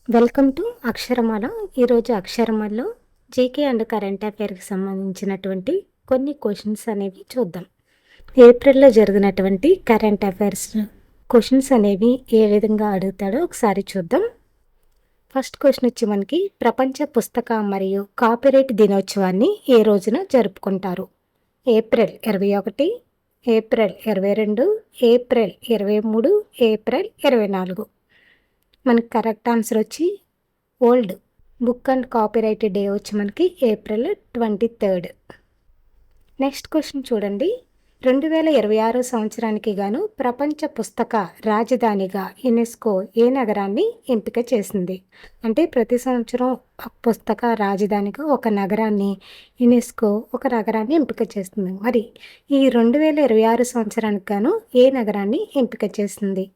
Welcome to Aksharamala. ఈరోజు అక్షరమాలలో GK and current అఫైర్కి సంబంధించినటువంటి కొన్ని క్వశ్చన్స్ అనేవి చూద్దాం. ఏప్రిల్లో జరిగినటువంటి కరెంట్ అఫైర్స్ క్వశ్చన్స్ అనేవి ఏ విధంగా అడుగుతాడో ఒకసారి చూద్దాం. ఫస్ట్ క్వశ్చన్ వచ్చి మనకి ప్రపంచ పుస్తక మరియు కాపీరైట్ దినోత్సవాన్ని ఏ రోజున జరుపుకుంటారు? April 21, April 22, April 23, April 24. మనకి కరెక్ట్ ఆన్సర్ వచ్చి world book and copyright day వచ్చి మనకి ఏప్రిల్ 23. నెక్స్ట్ క్వశ్చన్ చూడండి. 2026 సంవత్సరానికి గాను ప్రపంచ పుస్తక రాజధానిగా యునెస్కో ఏ నగరాన్ని ఎంపిక చేసింది? అంటే ప్రతి సంవత్సరం పుస్తక రాజధానిగా ఒక నగరాన్ని యునెస్కో ఒక నగరాన్ని ఎంపిక చేస్తుంది. మరి ఈ 2026 సంవత్సరానికి గాను ఏ నగరాన్ని ఎంపిక చేసింది?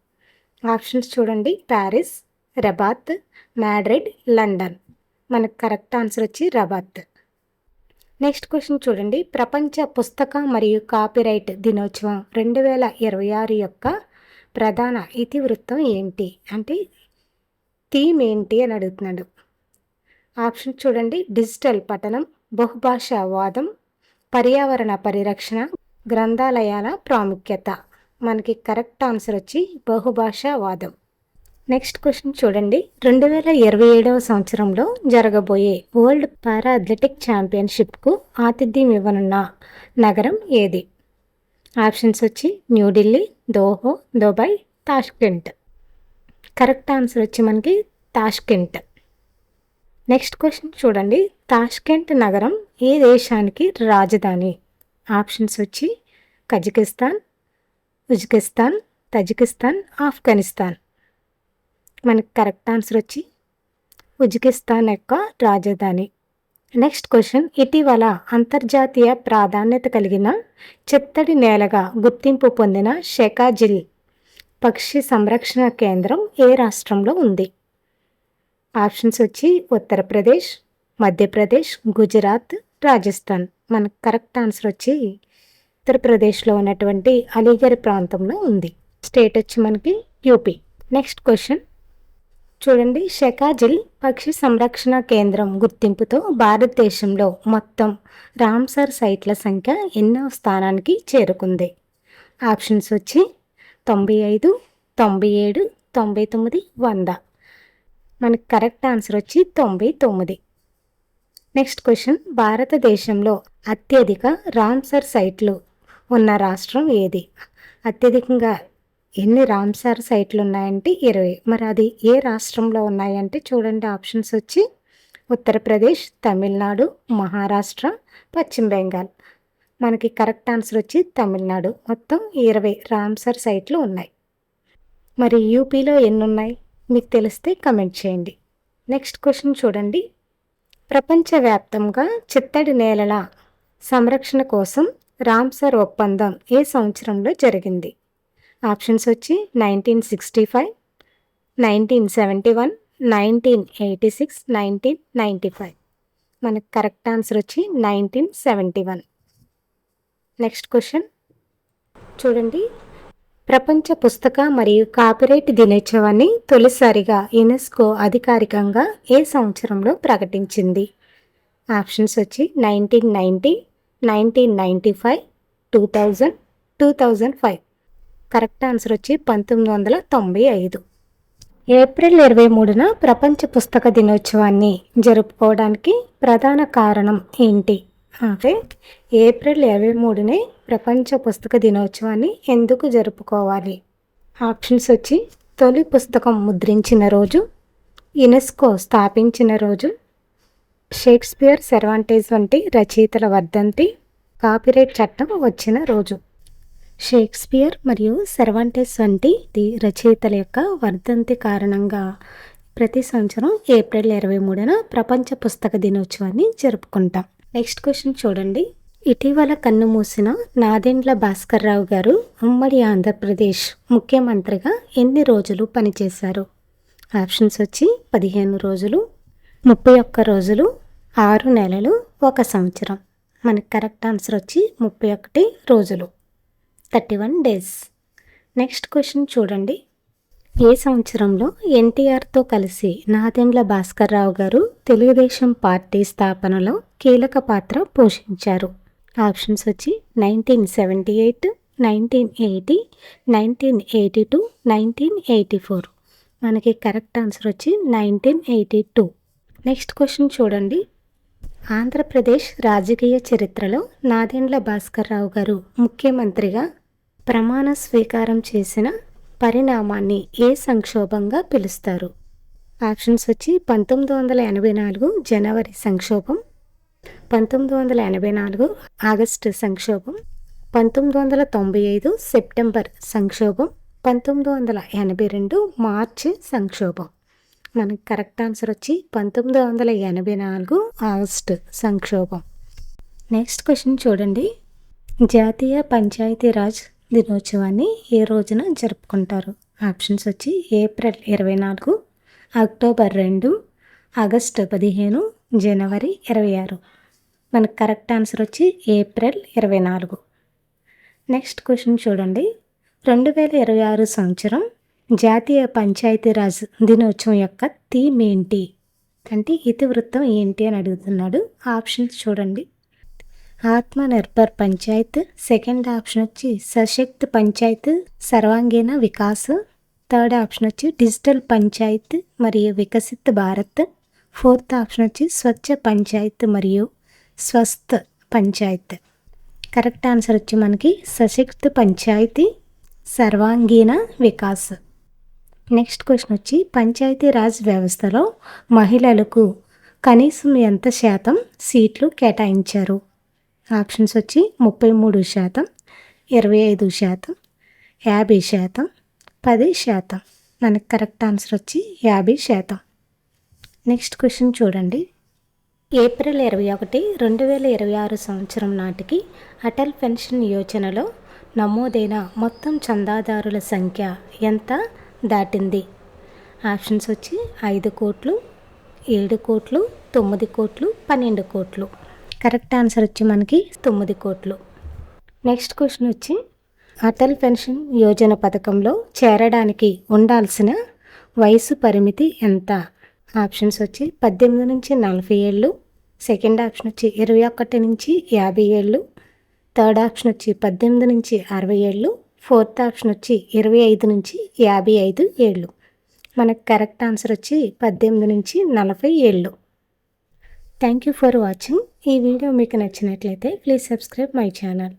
ఆప్షన్స్ చూడండి. Paris, Rabat, Madrid, London. మనకు కరెక్ట్ ఆన్సర్ వచ్చి రబాత్. నెక్స్ట్ క్వశ్చన్ చూడండి. ప్రపంచ పుస్తక మరియు కాపీరైట్ దినోత్సవం 2026 యొక్క ప్రధాన ఇతివృత్తం ఏంటి? అంటే థీమ్ ఏంటి అని అడుగుతున్నాడు. ఆప్షన్ చూడండి. డిజిటల్ పఠనం, బహుభాషావాదం, పర్యావరణ పరిరక్షణ, గ్రంథాలయాల ప్రాముఖ్యత. మనకి కరెక్ట్ ఆన్సర్ వచ్చి బహుభాషావాదం. నెక్స్ట్ క్వశ్చన్ చూడండి. 2027 సంవత్సరంలో జరగబోయే వరల్డ్ పారా అథ్లెటిక్ ఛాంపియన్షిప్కు ఆతిథ్యం ఇవ్వనున్న నగరం ఏది? ఆప్షన్స్ వచ్చి New Delhi, Doha, Dubai, Tashkent. Correct answer వచ్చి మనకి తాష్కెంట్. నెక్స్ట్ క్వశ్చన్ చూడండి. తాష్కెంట్ నగరం ఏ దేశానికి రాజధాని? ఆప్షన్స్ వచ్చి కజకిస్తాన్, ఉజ్బెకిస్తాన్, తజికిస్తాన్, ఆఫ్ఘనిస్తాన్. మనకి కరెక్ట్ ఆన్సర్ వచ్చి ఉజ్బెకిస్తాన్ యొక్క రాజధాని. Next question. ఇటీవల అంతర్జాతీయ ప్రాధాన్యత కలిగిన చిత్తడి నేలగా గుర్తింపు పొందిన షెకాజిల్ పక్షి సంరక్షణ కేంద్రం ఏ రాష్ట్రంలో ఉంది? ఆప్షన్స్ వచ్చి ఉత్తరప్రదేశ్, మధ్యప్రదేశ్, గుజరాత్, రాజస్థాన్. మనకు కరెక్ట్ ఆన్సర్ వచ్చి ఉత్తరప్రదేశ్లో ఉన్నటువంటి అలీగర్ ప్రాంతంలో ఉంది. స్టేట్ వచ్చి మనకి యూపీ. నెక్స్ట్ క్వశ్చన్ చూడండి. షెకాజిల్ పక్షి సంరక్షణ కేంద్రం గుర్తింపుతో భారతదేశంలో మొత్తం రామ్సర్ సైట్ల సంఖ్య ఎన్నో స్థానానికి చేరుకుంది? ఆప్షన్స్ వచ్చి 95, 97, 99, 100. మనకి కరెక్ట్ ఆన్సర్ వచ్చి 99. Next question. భారతదేశంలో అత్యధిక రామ్సర్ సైట్లు ఉన్న రాష్ట్రం ఏది? అత్యధికంగా ఎన్ని రామ్సర్ సైట్లు ఉన్నాయంటే 20. మరి అది ఏ రాష్ట్రంలో ఉన్నాయంటే చూడండి. ఆప్షన్స్ వచ్చి ఉత్తరప్రదేశ్, తమిళనాడు, మహారాష్ట్ర, పశ్చిమ బెంగాల్. మనకి కరెక్ట్ ఆన్సర్ వచ్చి తమిళనాడు. మొత్తం 20 రామ్సర్ సైట్లు ఉన్నాయి. మరి యూపీలో ఎన్ని ఉన్నాయి మీకు తెలిస్తే కమెంట్ చేయండి. నెక్స్ట్ క్వశ్చన్ చూడండి. ప్రపంచవ్యాప్తంగా చిత్తడి నేలల సంరక్షణ కోసం రామ్సర్ ఒప్పందం ఏ సంవత్సరంలో జరిగింది? ఆప్షన్స్ వచ్చి 1965, 1971, 1986, 1995. మనకు కరెక్ట్ ఆన్సర్ వచ్చి 1971. నెక్స్ట్ క్వశ్చన్ చూడండి. ప్రపంచ పుస్తక మరియు కాపీరైట్ దినోత్సవాన్ని తొలిసారిగా యునెస్కో అధికారికంగా ఏ సంవత్సరంలో ప్రకటించింది? ఆప్షన్స్ వచ్చి 1990, 1995, 2000, 2005. కరెక్ట్ ఆన్సర్ వచ్చి 1995. ఏప్రిల్ 23న ప్రపంచ పుస్తక దినోత్సవాన్ని జరుపుకోవడానికి ప్రధాన కారణం ఏంటి? అంటే ఏప్రిల్ 23నే ప్రపంచ పుస్తక దినోత్సవాన్ని ఎందుకు జరుపుకోవాలి? ఆప్షన్స్ వచ్చి తొలి పుస్తకం ముద్రించిన రోజు, యునెస్కో స్థాపించిన రోజు, షేక్స్పియర్, సెర్వాంటెస్ వంటి రచయితల వర్ధంతి, కాపీరైట్ చట్టం వచ్చిన రోజు. షేక్స్పియర్ మరియు సెర్వాంటెస్ వంటి రచయితల యొక్క వర్ధంతి కారణంగా ప్రతి సంవత్సరం ఏప్రిల్ 23న ప్రపంచ పుస్తక దినోత్సవాన్ని జరుపుకుంటాం. నెక్స్ట్ క్వశ్చన్ చూడండి. ఇటీవల కన్నుమూసిన నాదెండ్ల భాస్కర్రావు గారు ఉమ్మడి ఆంధ్రప్రదేశ్ ముఖ్యమంత్రిగా ఎన్ని రోజులు పనిచేశారు? ఆప్షన్స్ వచ్చి 15 రోజులు, 31 రోజులు, 6 నెలలు, 1 సంవత్సరం. మనకి కరెక్ట్ ఆన్సర్ వచ్చి 31 రోజులు, 31 days. నెక్స్ట్ క్వశ్చన్ చూడండి. ఏ సంవత్సరంలో ఎన్టీఆర్తో కలిసి నాదెండ్ల భాస్కర్రావు గారు తెలుగుదేశం పార్టీ స్థాపనలో కీలక పాత్ర పోషించారు? ఆప్షన్స్ వచ్చి 1978, 1980, 1982, 1984. మనకి కరెక్ట్ ఆన్సర్ వచ్చి 1982. నెక్స్ట్ క్వశ్చన్ చూడండి. ఆంధ్రప్రదేశ్ రాజకీయ చరిత్రలో నాదెండ్ల భాస్కర్రావు గారు ముఖ్యమంత్రిగా ప్రమాణ స్వీకారం చేసిన పరిణామాన్ని ఏ సంక్షోభంగా పిలుస్తారు? ఆప్షన్స్ వచ్చి 1984 జనవరి సంక్షోభం, 1984 ఆగస్టు సంక్షోభం, 1995 సెప్టెంబర్ సంక్షోభం, 1982 మార్చి సంక్షోభం. మనకి కరెక్ట్ ఆన్సర్ వచ్చి 1984 ఆగస్టు సంక్షోభం. నెక్స్ట్ క్వశ్చన్ చూడండి. జాతీయ పంచాయతీరాజ్ దినోత్సవాన్ని ఏ రోజున జరుపుకుంటారు? ఆప్షన్స్ వచ్చి ఏప్రిల్ 24, అక్టోబర్ 2, ఆగస్టు 15, జనవరి 26. మనకు కరెక్ట్ ఆన్సర్ వచ్చి ఏప్రిల్ 24. నెక్స్ట్ క్వశ్చన్ చూడండి. 2026 సంవత్సరం జాతీయ పంచాయతీరాజ్ దినోత్సవం యొక్క థీమ్ ఏంటి? అంటే ఇతివృత్తం ఏంటి అని అడుగుతున్నాడు. ఆప్షన్స్ చూడండి. ఆత్మనిర్భర్ పంచాయత్, సెకండ్ ఆప్షన్ వచ్చి సశక్త్ పంచాయత్ సర్వాంగీణ వికాస్, థర్డ్ ఆప్షన్ వచ్చి డిజిటల్ పంచాయత్ మరియు వికసిత్ భారత్, ఫోర్త్ ఆప్షన్ వచ్చి స్వచ్ఛ పంచాయత్ మరియు స్వస్థ్ పంచాయత్. కరెక్ట్ ఆన్సర్ వచ్చి మనకి సశక్త్ పంచాయతీ సర్వాంగీణ వికాస్. నెక్స్ట్ క్వశ్చన్ వచ్చి పంచాయతీరాజ్ వ్యవస్థలో మహిళలకు కనీసం ఎంత శాతం సీట్లు కేటాయించారు? ఆప్షన్స్ వచ్చి 33%, 25%, 50%, 10%. మనకి కరెక్ట్ ఆన్సర్ వచ్చి 50%. నెక్స్ట్ క్వశ్చన్ చూడండి. ఏప్రిల్ 21, 2026 సంవత్సరం నాటికి అటల్ పెన్షన్ యోజనలో నమోదైన మొత్తం చందాదారుల సంఖ్య ఎంత దాటింది? ఆప్షన్స్ వచ్చి 5 కోట్లు, 7 కోట్లు, 9 కోట్లు, 12 కోట్లు. కరెక్ట్ ఆన్సర్ వచ్చి మనకి 9 కోట్లు. నెక్స్ట్ క్వశ్చన్ వచ్చి అటల్ పెన్షన్ యోజన పథకంలో చేరడానికి ఉండాల్సిన వయసు పరిమితి ఎంత? ఆప్షన్స్ వచ్చి 18 నుంచి 40 ఏళ్ళు, సెకండ్ ఆప్షన్ వచ్చి 21 నుంచి 50 ఏళ్ళు, థర్డ్ ఆప్షన్ వచ్చి 18 నుంచి 60 ఏళ్ళు, ఫోర్త్ ఆప్షన్ వచ్చి 25 నుంచి 55 ఏళ్ళు. మనకు కరెక్ట్ ఆన్సర్ వచ్చి 18 నుంచి 40 ఏళ్ళు. Thank you for watching. ఈ వీడియో మీకు నచ్చినట్లయితే ప్లీజ్ సబ్స్క్రైబ్ మై ఛానల్.